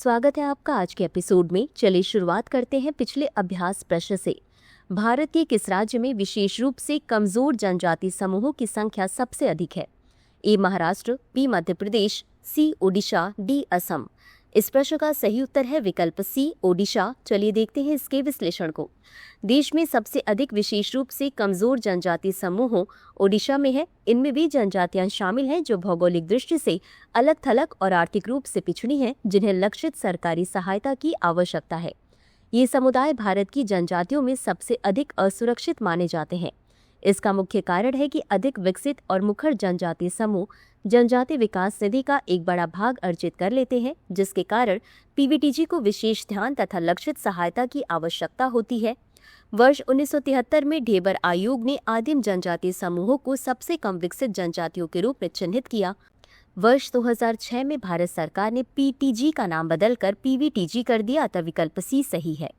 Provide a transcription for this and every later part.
स्वागत है आपका आज के एपिसोड में। चलिए शुरुआत करते हैं पिछले अभ्यास प्रश्न से। भारत के किस राज्य में विशेष रूप से कमजोर जनजाति समूहों की संख्या सबसे अधिक है? ए महाराष्ट्र, बी मध्य प्रदेश, सी ओडिशा, डी असम। इस प्रश्न का सही उत्तर है विकल्प सी ओडिशा। चलिए देखते हैं इसके विश्लेषण को। देश में सबसे अधिक विशेष रूप से कमजोर जनजाति समूहों ओडिशा में है। इनमें वे जनजातियां शामिल हैं जो भौगोलिक दृष्टि से अलग थलग और आर्थिक रूप से पिछड़ी हैं, जिन्हें लक्षित सरकारी सहायता की आवश्यकता है। ये समुदाय भारत की जनजातियों में सबसे अधिक असुरक्षित माने जाते हैं। इसका मुख्य कारण है कि अधिक विकसित और मुखर जनजाति समूह जनजाति विकास निधि का एक बड़ा भाग अर्जित कर लेते हैं, जिसके कारण पीवीटीजी को विशेष ध्यान तथा लक्षित सहायता की आवश्यकता होती है। वर्ष 1973 में ढेबर आयोग ने आदिम जनजाति समूहों को सबसे कम विकसित जनजातियों के रूप में चिन्हित किया। वर्ष 2006 में भारत सरकार ने पीटीजी का नाम बदलकर पीवीटीजी कर दिया, अतः विकल्प सी सही है।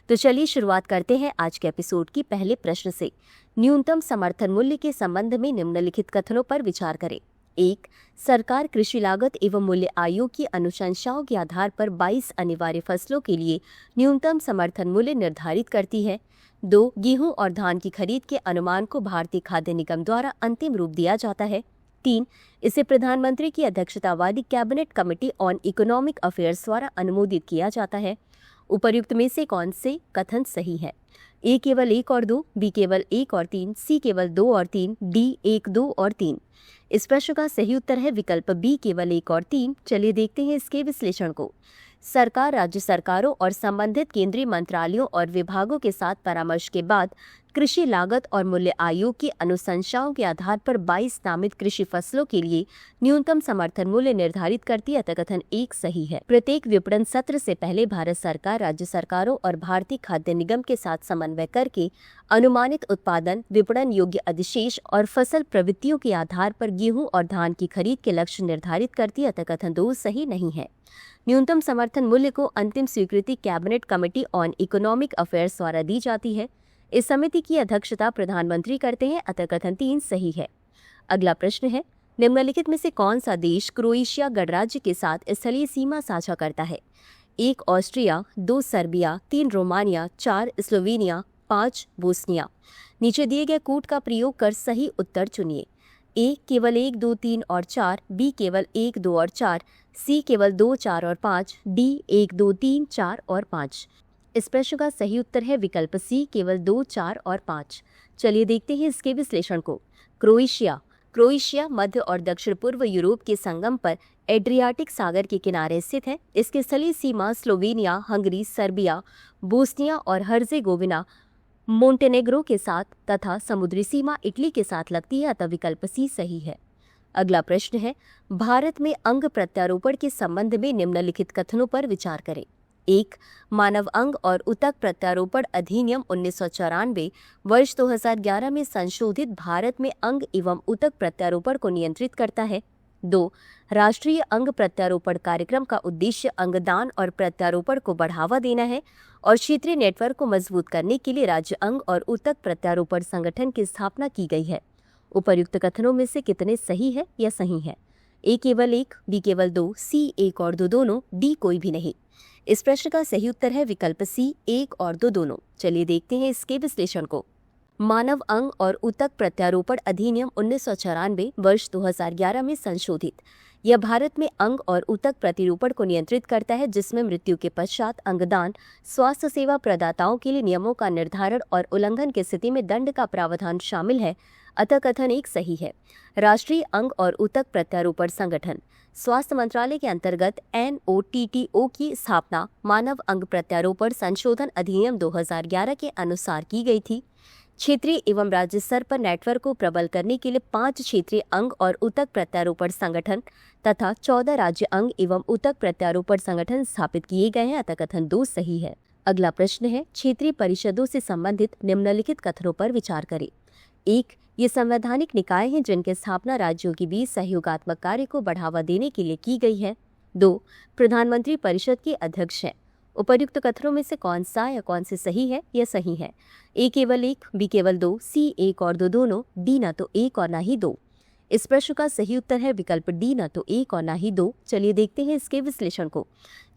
तो चलिए शुरुआत करते हैं आज के एपिसोड की पहले प्रश्न से। न्यूनतम समर्थन मूल्य के संबंध में निम्नलिखित कथनों पर विचार करें। 1. सरकार कृषि लागत एवं मूल्य आयोग की अनुशंसाओं के आधार पर 22 अनिवार्य फसलों के लिए न्यूनतम समर्थन मूल्य निर्धारित करती है। 2. गेहूं और धान की खरीद के अनुमान को भारतीय खाद्य निगम द्वारा अंतिम रूप दिया जाता है। 3. इसे प्रधानमंत्री की अध्यक्षता वाली cabinet committee on economic affairs द्वारा अनुमोदित किया जाता है। उपर्युक्त में से कौन से कथन सही है? ए केवल 1 और 2, बी केवल 1 और 3, सी केवल 2 और 3, डी 1, 2 और 3। इस प्रश्न का सही उत्तर है विकल्प बी केवल 1 और 3। चलिए देखते हैं इसके विश्लेषण को। सरकार राज्य सरकारों और संबंधित केंद्रीय मंत्रालयों और विभागों के साथ परामर्श के बाद कृषि लागत और मूल्य आयोग की अनुशंसाओं के आधार पर 22 नामित कृषि फसलों के लिए न्यूनतम समर्थन मूल्य निर्धारित करती है, अतः कथन 1 सही है। प्रत्येक विपणन सत्र से पहले भारत सरकार राज्य सरकारों और भारतीय खाद्य निगम के साथ समन्वय करके अनुमानित उत्पादन, विपणन योग्य अधिशेष और फसल प्रवृत्तियों के आधार पर गेहूं और धान की खरीद के लक्ष्य निर्धारित करती है, अतः कथन 2 सही नहीं है। न्यूनतम समर्थन मूल्य को अंतिम स्वीकृति cabinet committee on economic affairs द्वारा दी जाती है। इस समिति की अध्यक्षता प्रधानमंत्री करते हैं, अतः कथन 3 सही है। अगला प्रश्न है, निम्नलिखित में से कौन सा देश क्रोएशिया गणराज्य के साथ स्थलीय सीमा साझा करता है? 1 Austria, 2 Serbia, 3 Romania, 4 Slovenia, 5 Bosnia. नीचे दिए गए कूट का प्रयोग कर सही उत्तर चुनिए। ए केवल 1, 2, 3 और 4, बी केवल 1, 2 और 4, सी केवल 2, 4 और 5, डी 1, 2, 3, 4 और 5। इस प्रश्न का सही उत्तर है विकल्प सी केवल 2, 4 और 5। चलिए देखते हैं इसके विश्लेषण को। क्रोएशिया मध्य और दक्षिण पूर्व यूरोप के संगम पर एड्रियाटिक सागर के किनारे स्थित है। इसकी स्थलीय सीमा स्लोवेनिया, हंगरी, सर्बिया, बोस्निया और हर्जेगोविना, मोंटेनेग्रो के साथ तथा समुद्री सीमा इटली के साथ लगती है, अतः विकल्प सी सही है। अगला प्रश्न है, भारत में अंग प्रत्यारोपण के संबंध में निम्नलिखित कथनों पर विचार करें। 1. मानव अंग और ऊतक प्रत्यारोपण अधिनियम 1994 वर्ष 2011 में संशोधित भारत में अंग एवं ऊतक प्रत्यारोपण को नियंत्रित करता है। 2. राष्ट्रीय अंग प्रत्यारोपण कार्यक्रम का उद्देश्य अंगदान और प्रत्यारोपण को बढ़ावा देना है और क्षेत्रीय नेटवर्क को मजबूत करने के लिए राज्य अंग और ऊतक प्रत्यारोपण संगठन की स्थापना की गई है। उपर्युक्त कथनों में से कितने सही है या सही है? ए केवल 1, बी केवल 2, सी 1 और 2 दोनों, डी कोई भी नहीं। इस प्रश्न का सही उत्तर है विकल्प सी 1 और 2 दोनों। चलिए देखते हैं इसके विश्लेषण को। मानव अंग और ऊतक प्रत्यारोपण अधिनियम 1994 वर्ष 2011 में संशोधित। यह भारत में अंग और ऊतक प्रतिरूपण को नियंत्रित करता है, जिसमें मृत्यु के पश्चात अंगदान, स्वास्थ्य सेवा प्रदाताओं के लिए नियमों का निर्धारण और उल्लंघन की स्थिति में दंड का प्रावधान शामिल है, अतः कथन 1 सही है। राष्ट्रीय अंग और ऊतक प्रत्यारोपण संगठन स्वास्थ्य मंत्रालय के अंतर्गत NOTTO की स्थापना मानव अंग प्रत्यारोपण संशोधन अधिनियम 2011 के अनुसार की गई थी। क्षेत्रीय एवं राज्य स्तर पर नेटवर्क को प्रबल करने के लिए 5 क्षेत्रीय अंग और ऊतक प्रत्यारोपण संगठन तथा 14 राज्य अंग एवं ऊतक प्रत्यारोपण संगठन स्थापित किए गए हैं, अतः कथन 2 सही है। अगला प्रश्न है, क्षेत्रीय परिषदों से संबंधित निम्नलिखित कथनों पर विचार करें। 1. ये संवैधानिक निकाय हैं जिनकी स्थापना राज्यों के बीच सहयोगात्मक कार्य को बढ़ावा देने के लिए की गई है। 2. प्रधानमंत्री परिषद के अध्यक्ष हैं। उपर्युक्त कथनों में से कौन सा या कौन से सही है या सही है? ए केवल 1, बी केवल 2, सी 1 और 2 दोनों, डी न तो 1 और न ही 2। इस प्रश्न का सही उत्तर है विकल्प डी, न तो 1 और न ही 2। चलिए देखते हैं इसके विश्लेषण को।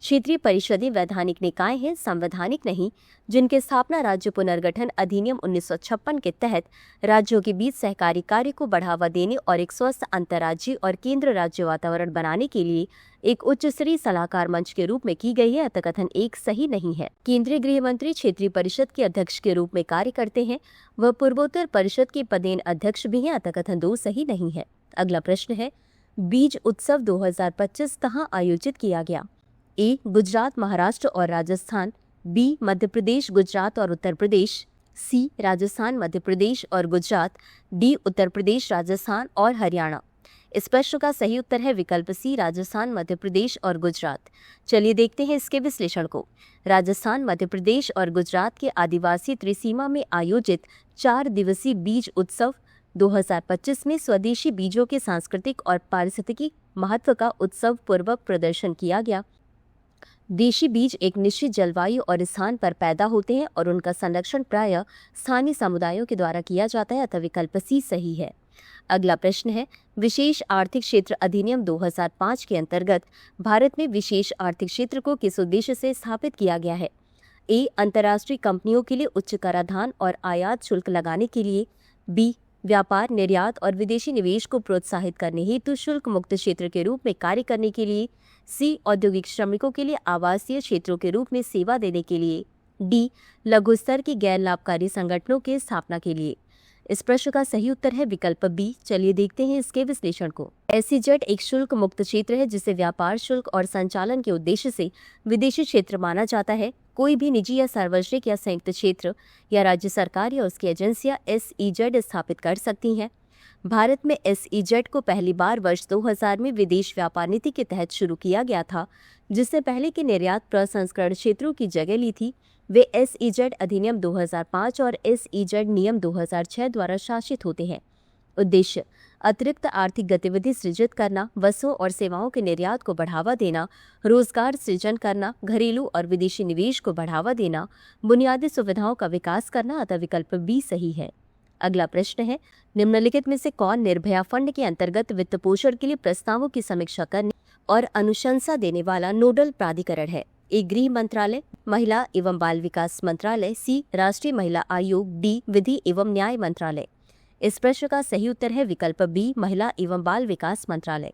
क्षेत्रीय परिषदें वैधानिक निकाय हैं, संवैधानिक नहीं, जिनके स्थापना राज्य पुनर्गठन अधिनियम 1956 के तहत राज्यों के बीच सहकारी कार्य को बढ़ावा देने और एक स्वस्थ अंतर्राज्यीय और केंद्र राज्य वातावरण बनाने के लिए एक उच्च स्तरीय सलाहकार मंच के रूप में की गई है। अतः कथन एक सही नहीं है। केंद्रीय गृह मंत्री क्षेत्रीय परिषद के अध्यक्ष के रूप में कार्य करते हैं। वह पूर्वोत्तर परिषद के पदेन अध्यक्ष भी हैं। अतः कथन 2 सही नहीं है। अगला प्रश्न है, बीज उत्सव 2025 कहाँ आयोजित किया गया? ए. गुजरात, महाराष्ट्र और राजस्थान। बी. मध्य प्रदेश, गुजरात और उत्तर प्रदेश। सी. राजस्थान, मध्य प्रदेश और गुजरात। डी. उत्तर प्रदेश, राजस्थान और हरियाणा। इस प्रश्न का सही उत्तर है विकल्प सी, राजस्थान, मध्य प्रदेश और गुजरात। चलिए देखते हैं इसके विश्लेषण को। राजस्थान, मध्य प्रदेश और गुजरात के आदिवासी त्रिसीमा में आयोजित 4 दिवसीय बीज उत्सव 2025 में स्वदेशी बीजों के सांस्कृतिक और पारिस्थितिकी महत्व का उत्सव पूर्वक प्रदर्शन किया गया। देशी बीज एक निश्चित जलवायु और स्थान पर पैदा होते हैं और उनका संरक्षण प्रायः स्थानीय समुदायों के द्वारा किया जाता है। अतः विकल्प सी सही है। अगला प्रश्न है, विशेष आर्थिक क्षेत्र अधिनियम 2005 के अंतर्गत भारत में विशेष आर्थिक क्षेत्र को किस उद्देश्य से स्थापित किया गया है? ए. अंतर्राष्ट्रीय कंपनियों के लिए उच्च कराधान और आयात शुल्क लगाने के लिए। बी. व्यापार, निर्यात और विदेशी निवेश को प्रोत्साहित करने हेतु शुल्क मुक्त क्षेत्र के रूप में कार्य करने के लिए। सी. औद्योगिक श्रमिकों के लिए आवासीय क्षेत्रों के रूप में सेवा देने के लिए। डी. लघु स्तर की गैर लाभकारी संगठनों की स्थापना के लिए। इस प्रश्न का सही उत्तर है विकल्प बी। चलिए देखते हैं इसके विश्लेषण को। एसईजेड एक शुल्क मुक्त क्षेत्र है जिसे व्यापार शुल्क और संचालन के उद्देश्य से विदेशी क्षेत्र माना जाता है। कोई भी निजी या सार्वजनिक या संयुक्त क्षेत्र या राज्य सरकार या उसकी एजेंसियां एसईजेड स्थापित कर सकती हैं। भारत में एसईजेड को पहली बार वर्ष 2000 में विदेश व्यापार नीति के तहत शुरू किया गया था, जिससे पहले के निर्यात प्रसंस्करण क्षेत्रों की जगह ली थी। वे एसईजेड अधिनियम 2005 और एसईजेड नियम 2006 द्वारा शासित होते हैं। उद्देश्य अतिरिक्त आर्थिक गतिविधि सृजित करना, वस्तुओं और सेवाओं के निर्यात को बढ़ावा देना, रोजगार सृजन करना, घरेलू और विदेशी निवेश को बढ़ावा देना, बुनियादी सुविधाओं का विकास करना। अतः विकल्प बी सही है। अगला प्रश्न है, निम्नलिखित में से कौन निर्भया फंड के अंतर्गत वित्त पोषण के लिए प्रस्तावों की समीक्षा करने और अनुशंसा देने वाला नोडल प्राधिकरण है? ए. गृह मंत्रालय, महिला एवं बाल विकास मंत्रालय। सी. राष्ट्रीय महिला आयोग। डी. विधि एवं न्याय मंत्रालय। इस प्रश्न का सही उत्तर है विकल्प बी, महिला एवं बाल विकास मंत्रालय।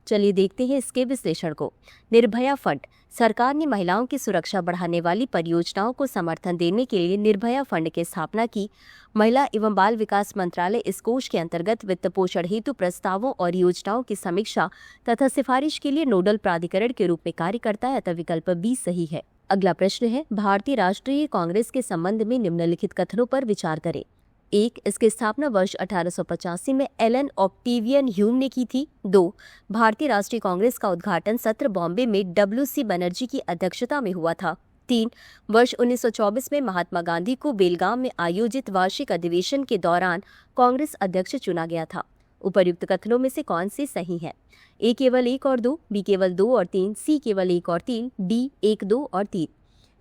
चलिए देखते हैं इसके विश्लेषण को। निर्भया फंड सरकार ने महिलाओं की सुरक्षा बढ़ाने वाली परियोजनाओं को समर्थन देने के लिए निर्भया फंड की स्थापना की। महिला एवं बाल विकास मंत्रालय इस कोष के अंतर्गत वित्त पोषण हेतु प्रस्तावों और योजनाओं की समीक्षा तथा सिफारिश के लिए नोडल प्राधिकरण के रूप में कार्य करता है। अतः विकल्प बी सही है। अगला प्रश्न है, भारतीय राष्ट्रीय कांग्रेस के संबंध में निम्नलिखित कथनों पर विचार करें। 1. इसकी स्थापना वर्ष 1885 में एलन ऑक्टेवियन ह्यूम ने की थी। 2. भारतीय राष्ट्रीय कांग्रेस का उद्घाटन सत्र बॉम्बे में W.C. बनर्जी की अध्यक्षता में हुआ था। 3. वर्ष 1924 में महात्मा गांधी को बेलगाम में आयोजित वार्षिक अधिवेशन के दौरान कांग्रेस अध्यक्ष चुना गया था। उपर्युक्त कथनों में से कौन से सही है? ए. केवल 1 और 2, बी. केवल 2 और 3, सी. केवल 1 और 3, डी. 1, 2 और 3।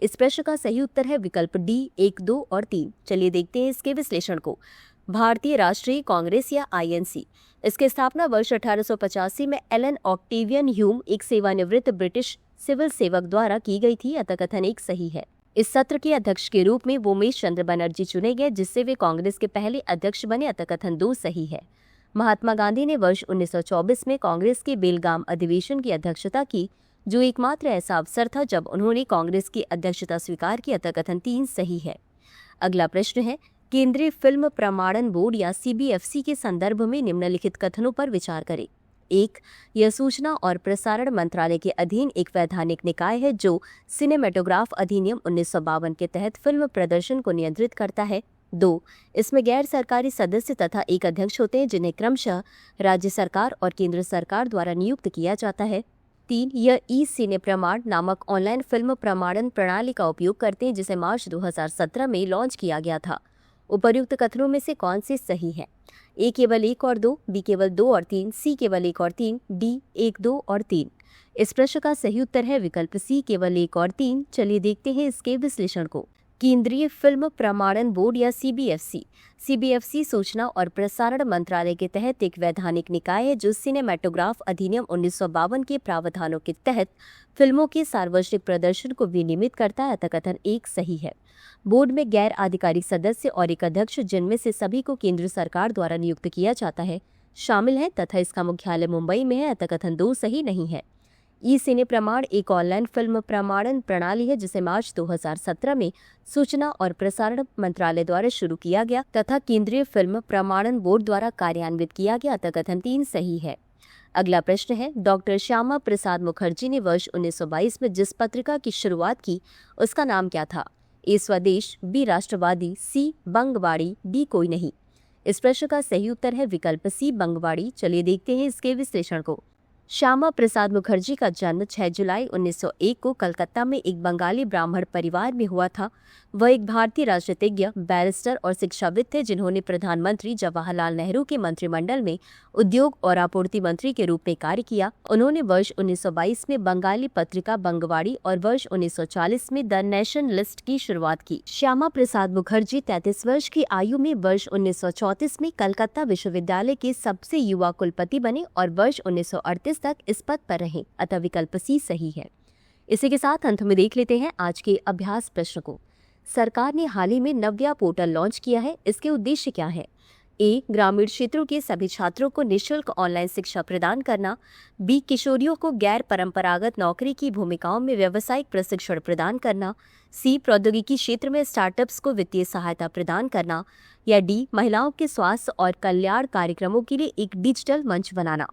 इस प्रश्न का सही उत्तर है विकल्प डी, 1, 2 और 3। चलिए देखते हैं इसके विश्लेषण को। भारतीय राष्ट्रीय कांग्रेस या आईएनसी, इसकी स्थापना वर्ष 1885 में एलन ऑक्टेवियन ह्यूम, एक सेवानिवृत्त ब्रिटिश सिविल सेवक द्वारा की गई थी। अतः कथन 1 सही है। इस सत्र के अध्यक्ष के रूप में वोमेश चंद्र बनर्जी चुने गए, जिससे वे कांग्रेस के पहले अध्यक्ष बने। अतः कथन 2 सही है। महात्मा गांधी ने वर्ष 1924 में कांग्रेस के बेलगाम अधिवेशन की अध्यक्षता की, जो एकमात्र ऐसा अवसर था जब उन्होंने कांग्रेस की अध्यक्षता स्वीकार की। अतः कथन 3 सही है। अगला प्रश्न है, केंद्रीय फिल्म प्रमाणन बोर्ड या सीबीएफसी के संदर्भ में निम्नलिखित कथनों पर विचार करें। 1. यह सूचना और प्रसारण मंत्रालय के अधीन एक वैधानिक निकाय है जो सिनेमेटोग्राफ अधिनियम 1952 के तहत फिल्म प्रदर्शन को नियंत्रित करता है। 2. इसमें गैर सरकारी सदस्य तथा एक अध्यक्ष होते हैं, जिन्हें क्रमशः राज्य सरकार और केंद्र सरकार द्वारा नियुक्त किया जाता है। 3. यह ई सिने प्रमाण नामक ऑनलाइन फिल्म प्रमाणन प्रणाली का उपयोग करते हैं, जिसे मार्च 2017 में लॉन्च किया गया था। उपर्युक्त कथनों में से कौन से सही हैं? ए केवल 1 और 2, बी केवल 2 और 3, सी केवल 1 और 3, डी 1, 2 और 3। इस प्रश्न का सही उत्तर है विकल्प सी, केवल 1 और 3। चलिए देखते हैं इसके विश्लेषण को। केंद्रीय फिल्म प्रमाणन बोर्ड या सीबीएफसी सूचना और प्रसारण मंत्रालय के तहत एक वैधानिक निकाय है जो सिनेमैटोग्राफ अधिनियम 1952 के प्रावधानों के तहत फिल्मों के सार्वजनिक प्रदर्शन को विनियमित करता है। कथन एक सही है। बोर्ड में गैर आधिकारिक सदस्य और एक अध्यक्ष, जिनमें से सभी को केंद्र सरकार द्वारा नियुक्त किया जाता है, शामिल है तथा इसका मुख्यालय मुंबई में है। कथन दो सही नहीं है। ई सिने प्रमाण एक ऑनलाइन फिल्म प्रमाणन प्रणाली है जिसे मार्च 2017 में सूचना और प्रसारण मंत्रालय द्वारा शुरू किया गया तथा केंद्रीय फिल्म प्रमाणन बोर्ड द्वारा कार्यान्वित किया गया। कथन 3 सही है। अगला प्रश्न है, डॉक्टर श्यामा प्रसाद मुखर्जी ने वर्ष 1922 में जिस पत्रिका की शुरुआत की उसका नाम क्या था? ए स्वदेश, बी राष्ट्रवादी, सी बंगवाड़ी, डी कोई नहीं। इस प्रश्न का सही उत्तर है विकल्प सी बंगवाड़ी। चलिए देखते हैं इसके विश्लेषण को। श्यामा प्रसाद मुखर्जी का जन्म 6 जुलाई 1901 को कलकत्ता में एक बंगाली ब्राह्मण परिवार में हुआ था। वह एक भारतीय राजनीतिज्ञ, बैरिस्टर और शिक्षाविद थे जिन्होंने प्रधानमंत्री जवाहरलाल नेहरू के मंत्रिमंडल में उद्योग और आपूर्ति मंत्री के रूप में कार्य किया। उन्होंने वर्ष 1922 में बंगाली पत्रिका बंगवाड़ी और वर्ष 1940 में द नेशनलिस्ट की शुरुआत की। श्यामा प्रसाद मुखर्जी 33 वर्ष की आयु में वर्ष 1934 में कलकत्ता विश्वविद्यालय के सबसे युवा कुलपति बने और वर्ष 1938 तक इस पद पर रहे। अतः विकल्प सी सही है। इसी के साथ अंत में देख लेते हैं आज के अभ्यास प्रश्न को। सरकार ने हाल ही में नव्या पोर्टल लॉन्च किया है। इसके उद्देश्य क्या है? ए, ग्रामीण क्षेत्रों के सभी छात्रों को निःशुल्क ऑनलाइन शिक्षा प्रदान करना। बी, किशोरियों को गैर परंपरागत नौकरी की भूमिकाओं में व्यावसायिक प्रशिक्षण प्रदान करना। सी, प्रौद्योगिकी क्षेत्र में स्टार्टअप्स को वित्तीय सहायता प्रदान करना। या डी, महिलाओं के स्वास्थ्य और कल्याण कार्यक्रमों के लिए एक डिजिटल मंच बनाना।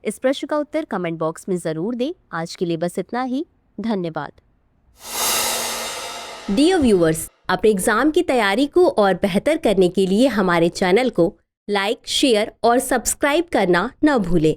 इस प्रश्न का उत्तर कमेंट बॉक्स में जरूर दें। आज के लिए बस इतना ही। धन्यवाद। डियर व्यूअर्स, अपने एग्जाम की तैयारी को और बेहतर करने के लिए हमारे चैनल को लाइक, शेयर और सब्सक्राइब करना न भूलें।